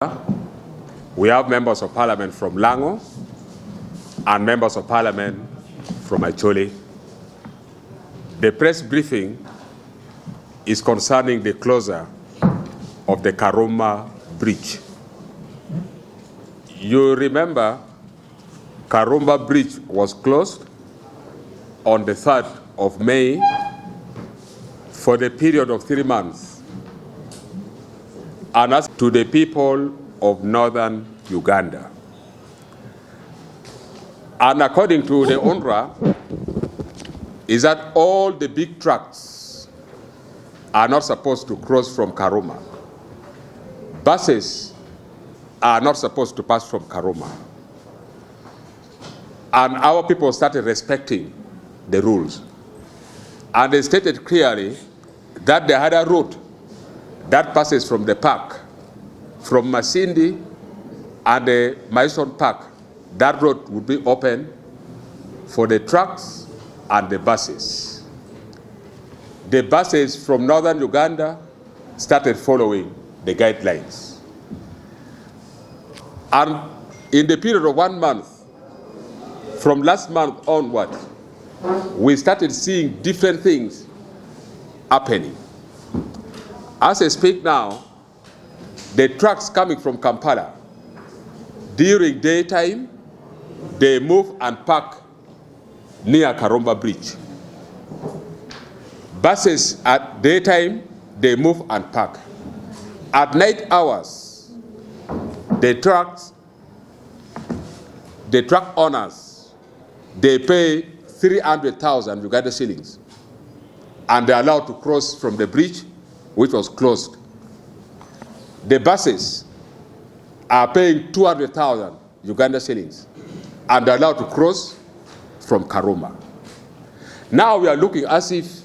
We have members of parliament from Lango and members of parliament from Acholi. The press briefing is concerning the closure of the Karuma bridge. You remember Karuma bridge was closed on the 3rd of May for the period of 3 months. And as to the people of northern Uganda. And according to the UNRWA, is that all the big trucks are not supposed to cross from Karuma. Buses are not supposed to pass from Karuma. And our people started respecting the rules. And they stated clearly that they had a route that passes from the park, from Masindi and the Mason Park. That road would be open for the trucks and the buses. The buses from northern Uganda started following the guidelines. And in the period of 1 month, from last month onward, we started seeing different things happening. As I speak now, the trucks coming from Kampala, during daytime, they move and park near Karuma Bridge. Buses at daytime, they move and park. At night hours, the truck owners, they pay 300,000 Uganda shillings, and they're allowed to cross from the bridge, which was closed. The buses are paying 200,000 Uganda shillings, and they're allowed to cross from Karuma. Now we are looking as if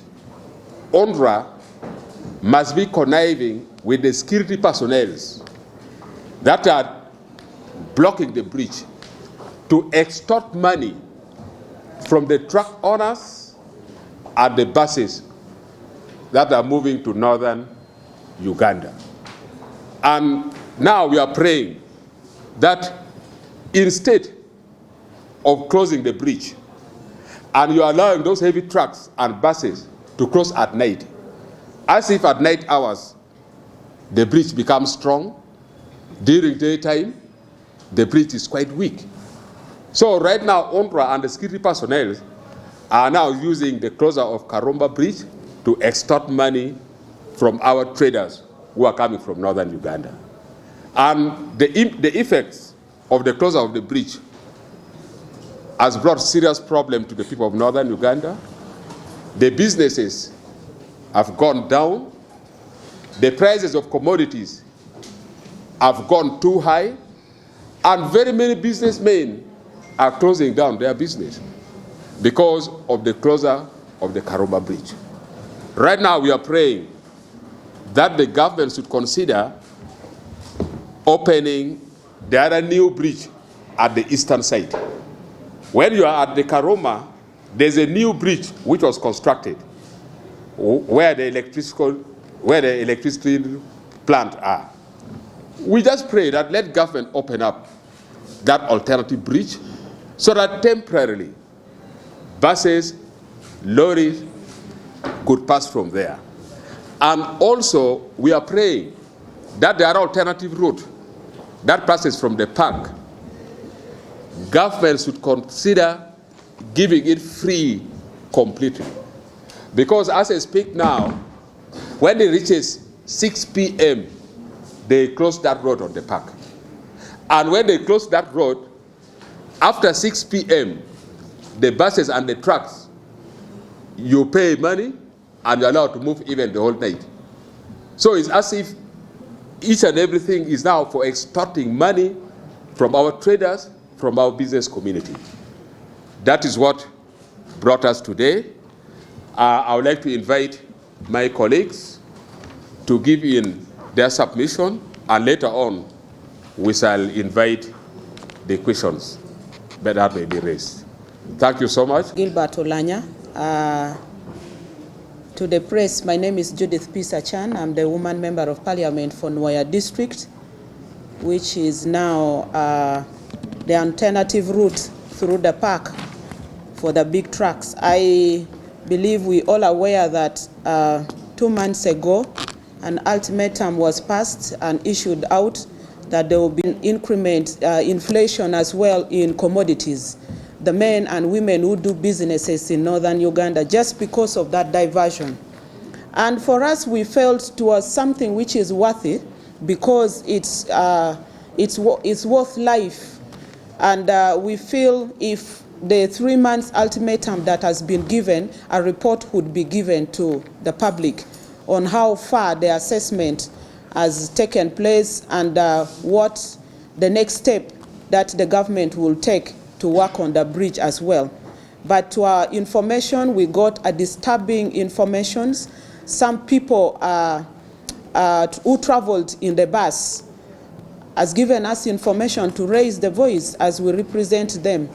UNRWA must be conniving with the security personnel that are blocking the bridge to extort money from the truck owners and the buses that are moving to northern Uganda. And now we are praying that instead of closing the bridge, and you are allowing those heavy trucks and buses to cross at night, as if at night hours the bridge becomes strong, during daytime the bridge is quite weak. So right now UNRWA and the security personnel are now using the closure of Karuma Bridge to extort money from our traders who are coming from northern Uganda. And the effects of the closure of the bridge has brought serious problem to the people of northern Uganda. The businesses have gone down. The prices of commodities have gone too high, and very many businessmen are closing down their business because of the closure of the Karuma Bridge. Right now we are praying that the government should consider opening the other new bridge at the eastern side. When you are at the Karuma, there's a new bridge which was constructed where the electricity plant are. We just pray that let government open up that alternative bridge so that temporarily buses, lorries could pass from there. And also we are praying that there are alternative route that passes from the park. Government should consider giving it free completely. Because as I speak now, when it reaches 6 p.m., they close that road on the park. And when they close that road, after 6 p.m., the buses and the trucks, you pay money and you're allowed to move even the whole night. So it's as if each and everything is now for extorting money from our traders, from our business community. That is what brought us today. I would like to invite my colleagues to give in their submission, and later on we shall invite the questions that may be raised. Thank you so much. Gilbert Olanya. To the press, my name is Judith Pisa Chan. I'm the woman member of parliament for Nwaya district. which is now the alternative route through the park for the big trucks. I believe we all aware that 2 months ago, an ultimatum was passed and issued out that there will be an inflation as well in commodities. The men and women who do businesses in northern Uganda, just because of that diversion. And for us, we felt it was something which is worthy because it's worth life. And we feel if the 3 months ultimatum that has been given, a report would be given to the public on how far the assessment has taken place and what the next step that the government will take to work on the bridge as well. But to our information, we got a disturbing information. Some people who traveled in the bus has given us information to raise the voice as we represent them,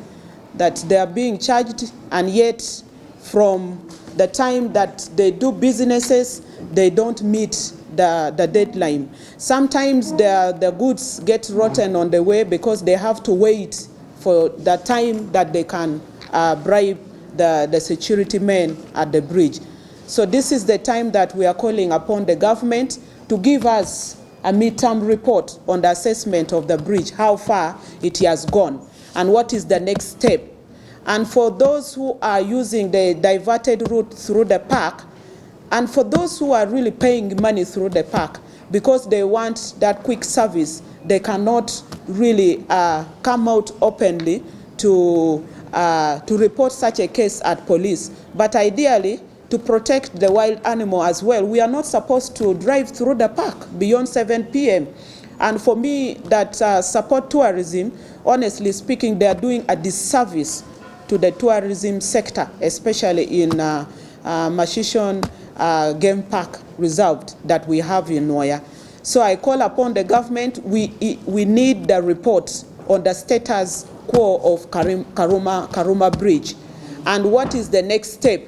that they are being charged, and yet from the time that they do businesses, they don't meet the deadline. Sometimes the goods get rotten on the way because they have to wait for the time that they can bribe the security men at the bridge. So this is the time that we are calling upon the government to give us a midterm report on the assessment of the bridge, how far it has gone, and what is the next step. And for those who are using the diverted route through the park, and for those who are really paying money through the park because they want that quick service, they cannot really come out openly to report such a case at police. But ideally, to protect the wild animal as well, we are not supposed to drive through the park beyond 7 p.m. And for me, that support tourism, honestly speaking, they are doing a disservice to the tourism sector, especially in Mashishon Game Park Reserve that we have in Noya. So I call upon the government, we need the report on the status quo of Karuma Bridge. And what is the next step?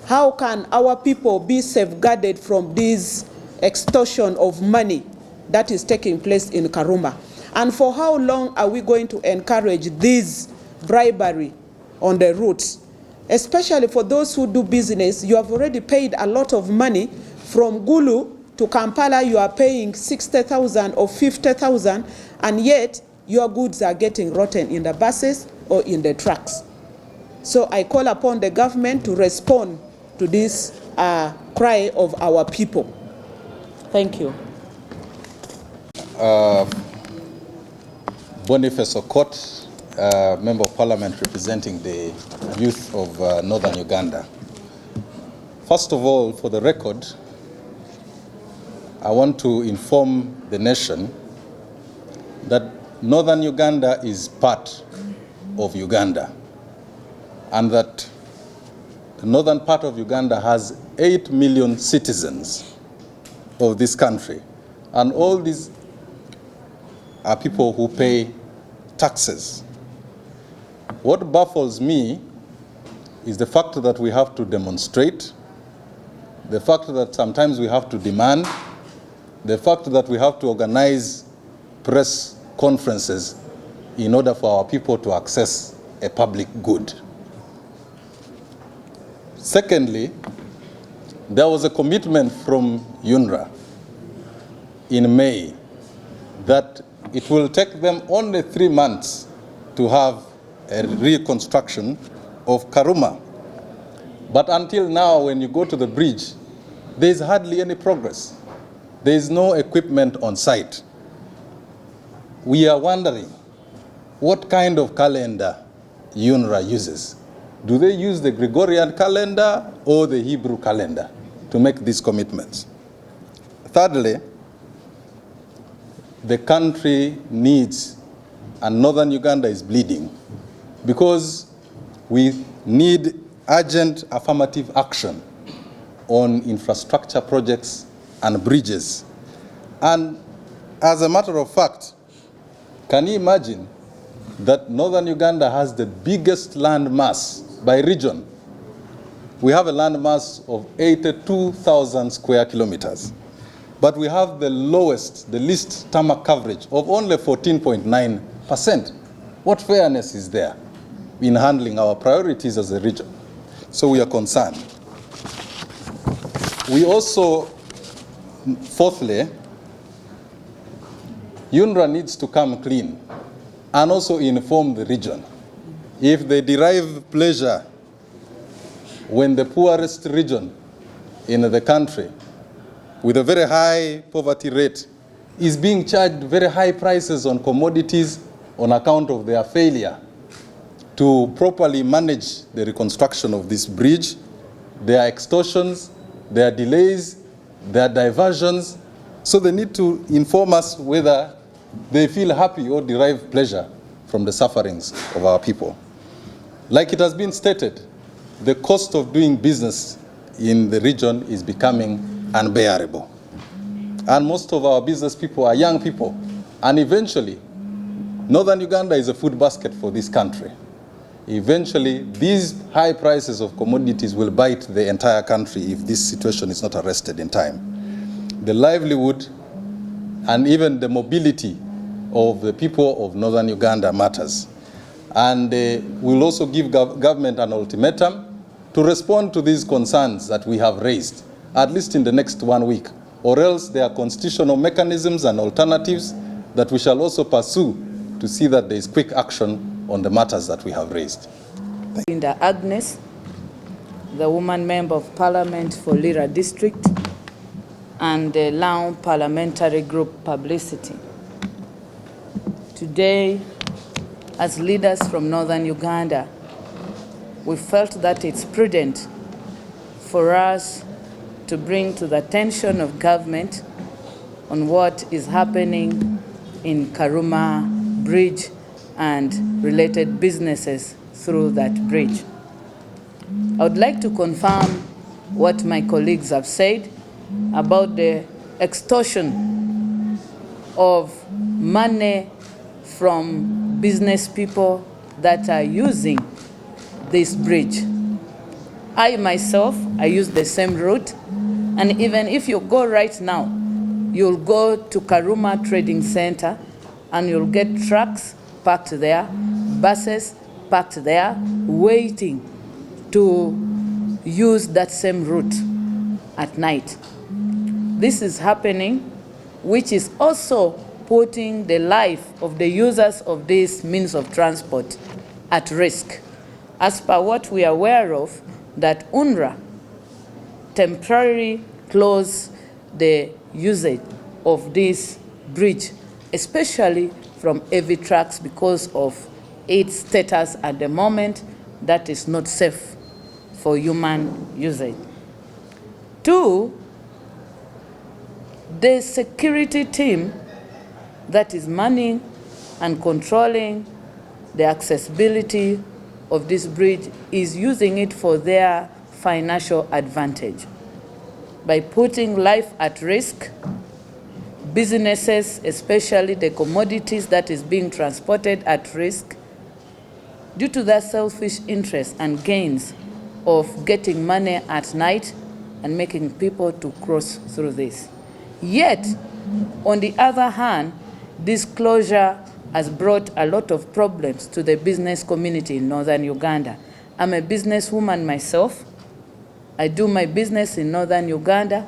How can our people be safeguarded from this extortion of money that is taking place in Karuma? And for how long are we going to encourage this bribery on the routes? Especially for those who do business, you have already paid a lot of money. From Gulu to Kampala, you are paying 60,000 or 50,000, and yet your goods are getting rotten in the buses or in the trucks. So I call upon the government to respond to this cry of our people. Thank you. Boniface Okot, Member of Parliament representing the youth of Northern Uganda. First of all, for the record, I want to inform the nation that Northern Uganda is part of Uganda, and that the northern part of Uganda has 8 million citizens of this country, and all these are people who pay taxes. What baffles me is the fact that we have to demonstrate, the fact that sometimes we have to demand, the fact that we have to organize press conferences in order for our people to access a public good. Secondly, there was a commitment from UNRWA in May that it will take them only 3 months to have a reconstruction of Karuma. But until now, when you go to the bridge, there is hardly any progress. There is no equipment on site. We are wondering what kind of calendar UNRWA uses. Do they use the Gregorian calendar or the Hebrew calendar to make these commitments? Thirdly, the country needs, and Northern Uganda is bleeding, because we need urgent affirmative action on infrastructure projects and bridges. And as a matter of fact, can you imagine that Northern Uganda has the biggest land mass by region? We have a land mass of 82,000 square kilometers. but we have the least tarmac coverage of only 14.9%. What fairness is there in handling our priorities as a region? So we are concerned. We also, fourthly, UNRWA needs to come clean and also inform the region. If they derive pleasure when the poorest region in the country with a very high poverty rate is being charged very high prices on commodities on account of their failure to properly manage the reconstruction of this bridge, their extortions, their delays, their diversions. So they need to inform us whether they feel happy or derive pleasure from the sufferings of our people. Like it has been stated, the cost of doing business in the region is becoming unbearable. And most of our business people are young people. And eventually, Northern Uganda is a food basket for this country. Eventually, these high prices of commodities will bite the entire country if this situation is not arrested in time. The livelihood and even the mobility of the people of Northern Uganda matters. And we'll also give government an ultimatum to respond to these concerns that we have raised, at least in the next 1 week, or else there are constitutional mechanisms and alternatives that we shall also pursue to see that there is quick action on the matters that we have raised. Linda Agnes, the woman member of parliament for Lira district, and the Lao parliamentary group publicity. Today, as leaders from Northern Uganda, we felt that it's prudent for us to bring to the attention of government on what is happening in Karuma Bridge and related businesses through that bridge. I would like to confirm what my colleagues have said about the extortion of money from business people that are using this bridge. I myself, I use the same route, and even if you go right now, you'll go to Karuma Trading Center and you'll get trucks parked there, buses parked there, waiting to use that same route at night. This is happening, which is also putting the life of the users of this means of transport at risk. As per what we are aware of, that UNRWA temporarily closed the usage of this bridge, especially from heavy trucks, because of its status at the moment that is not safe for human usage. 2, the security team that is manning and controlling the accessibility of this bridge is using it for their financial advantage by putting life at risk. Businesses, especially the commodities that is being transported, at risk due to their selfish interests and gains of getting money at night and making people to cross through this. Yet, on the other hand, this closure has brought a lot of problems to the business community in Northern Uganda. I'm a businesswoman myself. I do my business in Northern Uganda.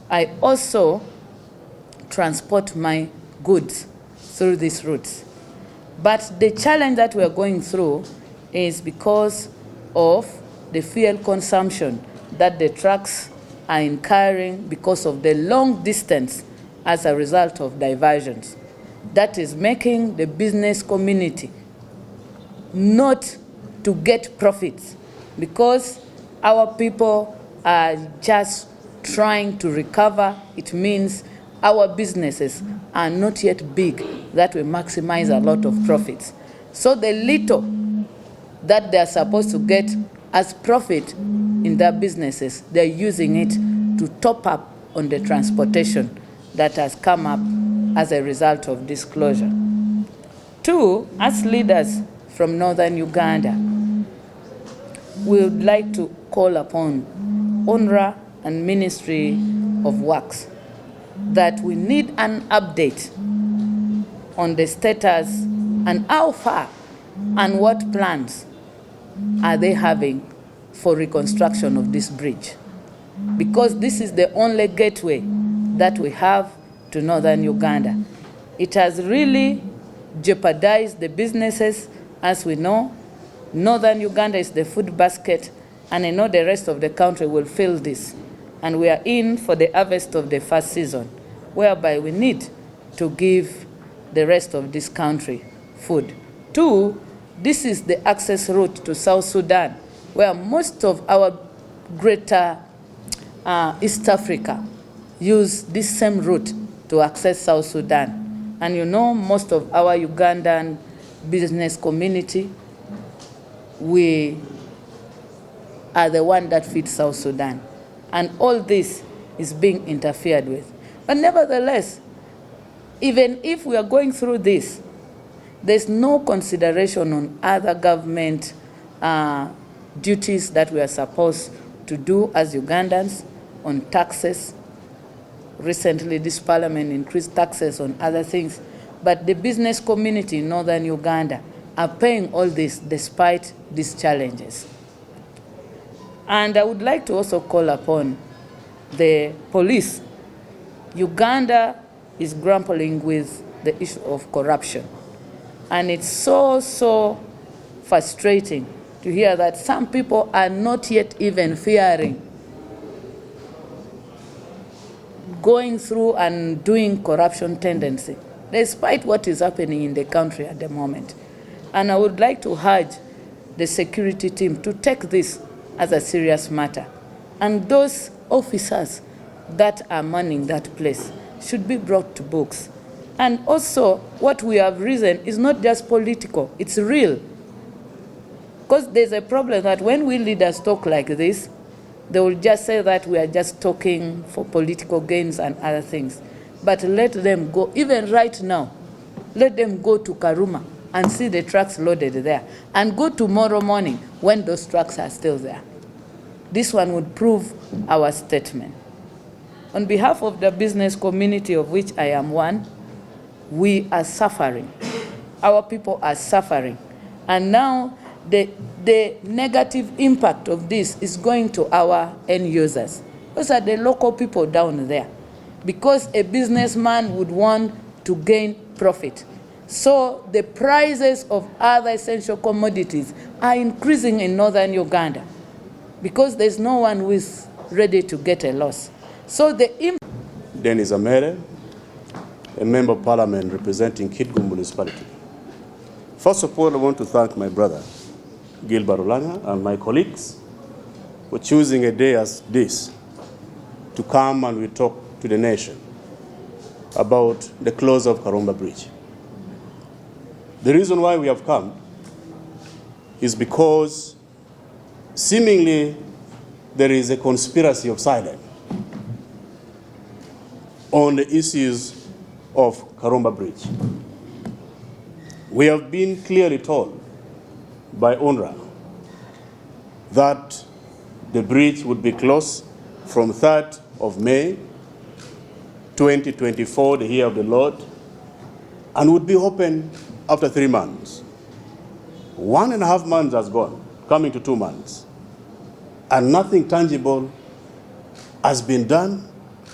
I also transport my goods through these routes. But the challenge that we're going through is because of the fuel consumption that the trucks are incurring because of the long distance as a result of diversions. That is making the business community not to get profits, because our people are just trying to recover. It means our businesses are not yet big that we maximize a lot of profits. So the little that they are supposed to get as profit in their businesses, they're using it to top up on the transportation that has come up as a result of this closure. 2, as leaders from Northern Uganda, we would like to call upon UNRWA and Ministry of Works that we need an update on the status and how far and what plans are they having for reconstruction of this bridge. Because this is the only gateway that we have to northern Uganda. It has really jeopardized the businesses. As we know, northern Uganda is the food basket, and I know the rest of the country will feel this. And we are in for the harvest of the first season, whereby we need to give the rest of this country food. Two, this is the access route to South Sudan, where most of our greater East Africa use this same route to access South Sudan. And you know, most of our Ugandan business community, we are the one that feeds South Sudan. And all this is being interfered with. But nevertheless, even if we are going through this, there's no consideration on other government duties that we are supposed to do as Ugandans on taxes. Recently, this parliament increased taxes on other things. But the business community in northern Uganda are paying all this despite these challenges. And I would like to also call upon the police. Uganda is grappling with the issue of corruption. And it's so frustrating to hear that some people are not yet even fearing going through and doing corruption tendency, despite what is happening in the country at the moment. And I would like to urge the security team to take this as a serious matter. And those officers that are manning that place should be brought to books. And also, what we have reasoned is not just political, it's real. Because there's a problem that when we leaders talk like this, they will just say that we are just talking for political gains and other things. But let them go, even right now, let them go to Karuma and see the trucks loaded there, and go tomorrow morning when those trucks are still there. This one would prove our statement. On behalf of the business community, of which I am one, we are suffering. Our people are suffering. And now the negative impact of this is going to our end users. Those are the local people down there. Because a businessman would want to gain profit. So the prices of other essential commodities are increasing in northern Uganda because there's no one who is ready to get a loss. So the Dennis Amere, a member of parliament representing Kitgum municipality. First of all, I want to thank my brother, Gilbert Olanya, and my colleagues for choosing a day as this to come and we talk to the nation about the close of Karuma Bridge. The reason why we have come is because seemingly there is a conspiracy of silence on the issues of Karuma Bridge. We have been clearly told by UNRWA that the bridge would be closed from 3rd of May 2024, the year of the Lord, and would be open after 3 months. 1.5 months has gone, coming to 2 months, and nothing tangible has been done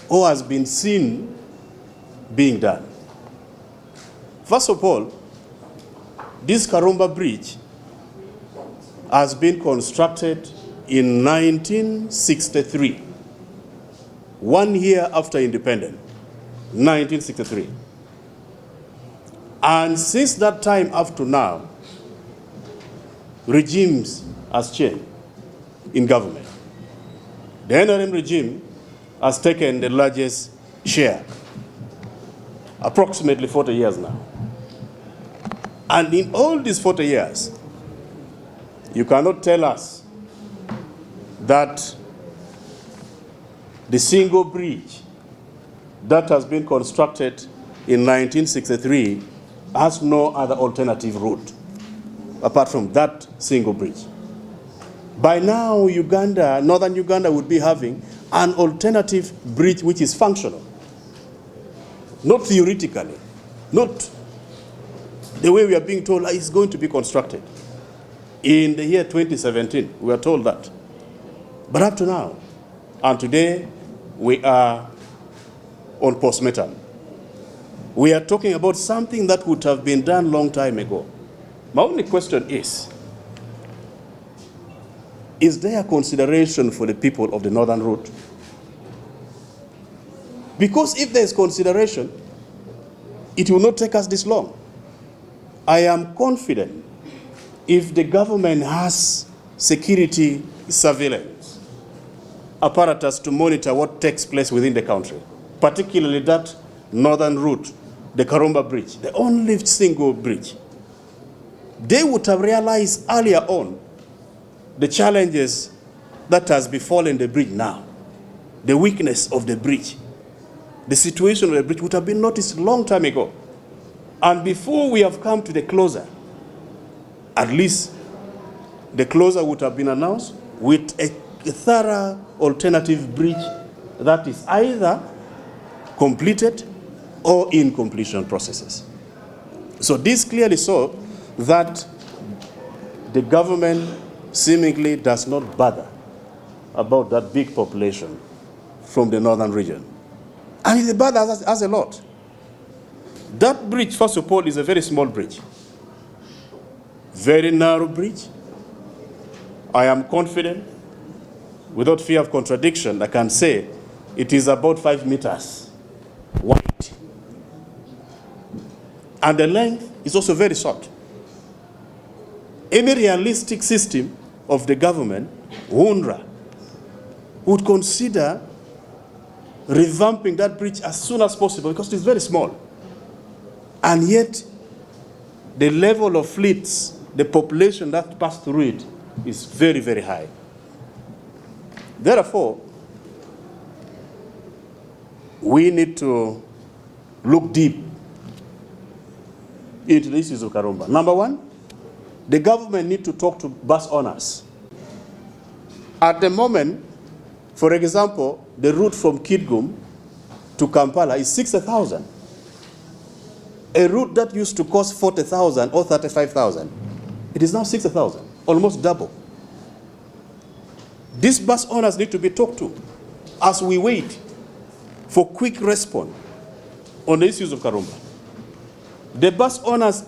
or has been seen being done. First of all, this Karuma Bridge has been constructed in 1963, 1 year after independence, 1963. And since that time up to now, regimes has changed in government. The NRM regime has taken the largest share, approximately 40 years now. And in all these 40 years, you cannot tell us that the single bridge that has been constructed in 1963 has no other alternative route apart from that single bridge. By now, Uganda, northern Uganda would be having an alternative bridge which is functional. not theoretically, not the way we are being told it's going to be constructed. In the year 2017, we were told that. But up to now, and today, we are on postmortem. We are talking about something that would have been done long time ago. My only question is there consideration for the people of the northern route? Because if there is consideration, it will not take us this long. I am confident if the government has security surveillance apparatus to monitor what takes place within the country, particularly that northern route, the Karuma bridge, the only single bridge, they would have realized earlier on the challenges that has befallen the bridge now, the weakness of the bridge, the situation of the bridge would have been noticed a long time ago. And before we have come to the closure, at least the closure would have been announced with a thorough alternative bridge that is either completed or in completion processes. So this clearly shows that the government seemingly does not bother about that big population from the northern region. And it bothers us a lot. That bridge, first of all, is a very small bridge. Very narrow bridge. I am confident, without fear of contradiction, I can say it is about 5 meters wide. And the length is also very short. Any realistic system of the government, UNRWA, would consider revamping that bridge as soon as possible because it's very small. And yet, the level of fleets, the population that pass through it is very, very high. Therefore, we need to look deep into the issues of Karuma. Number one, the government needs to talk to bus owners. At the moment, for example, the route from Kitgum to Kampala is 60,000. A route that used to cost 40,000 or 35,000, it is now 60,000, almost double. These bus owners need to be talked to as we wait for quick response on the issues of Karuma. The bus owners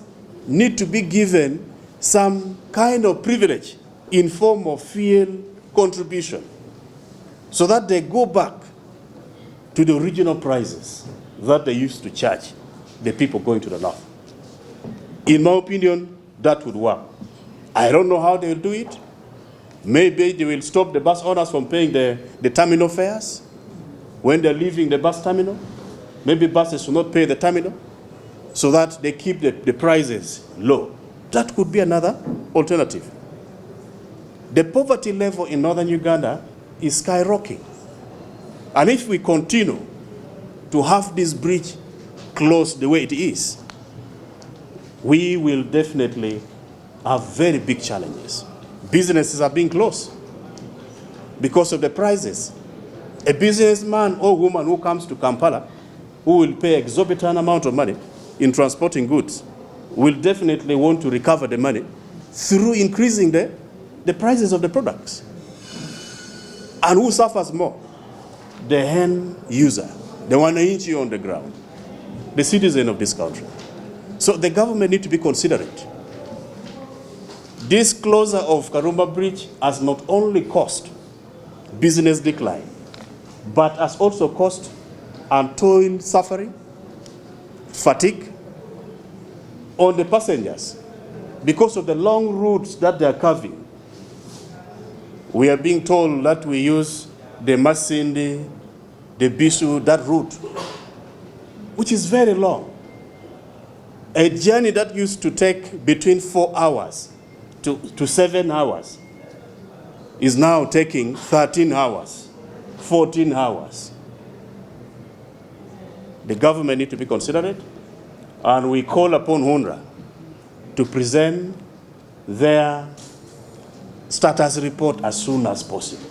need to be given some kind of privilege in form of fuel contribution so that they go back to the original prices that they used to charge the people going to the north. In my opinion, that would work. I don't know how they will do it. Maybe they will stop the bus owners from paying the terminal fares when they're leaving the bus terminal. Maybe buses will not pay the terminal so that they keep the prices low. That could be another alternative. The poverty level in northern Uganda is skyrocketing. And if we continue to have this bridge closed the way it is, we will definitely have very big challenges. Businesses are being closed because of the prices. A businessman or woman who comes to Kampala, who will pay exorbitant amount of money in transporting goods, will definitely want to recover the money through increasing the prices of the products. And who suffers more? The end user, the one inch on the ground, the citizen of this country. So the government needs to be considerate. This closure of Karuma Bridge has not only caused business decline, but has also caused untold suffering, fatigue on the passengers because of the long routes that they are carving. We are being told that we use the Masindi, the Bisu, that route, which is very long. A journey that used to take between 4 hours to 7 hours is now taking 13 hours, 14 hours. The government needs to be considerate, and we call upon UNRWA to present their status report as soon as possible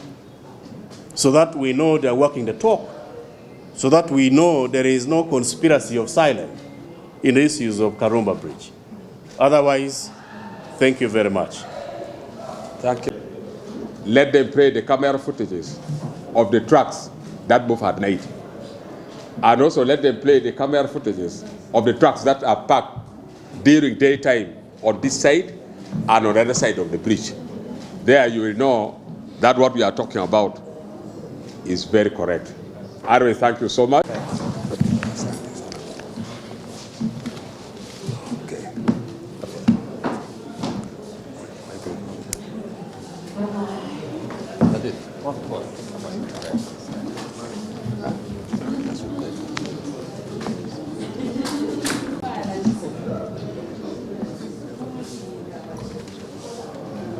so that we know they're walking the talk so that we know there is no conspiracy of silence in the issues of Karuma Bridge. Otherwise, thank you very much. Thank you. Let them play the camera footages of the trucks that move at night. And also let them play the camera footages of the trucks that are parked during daytime on this side and on the other side of the bridge. There you will know that what we are talking about is very correct. Anyway, thank you so much.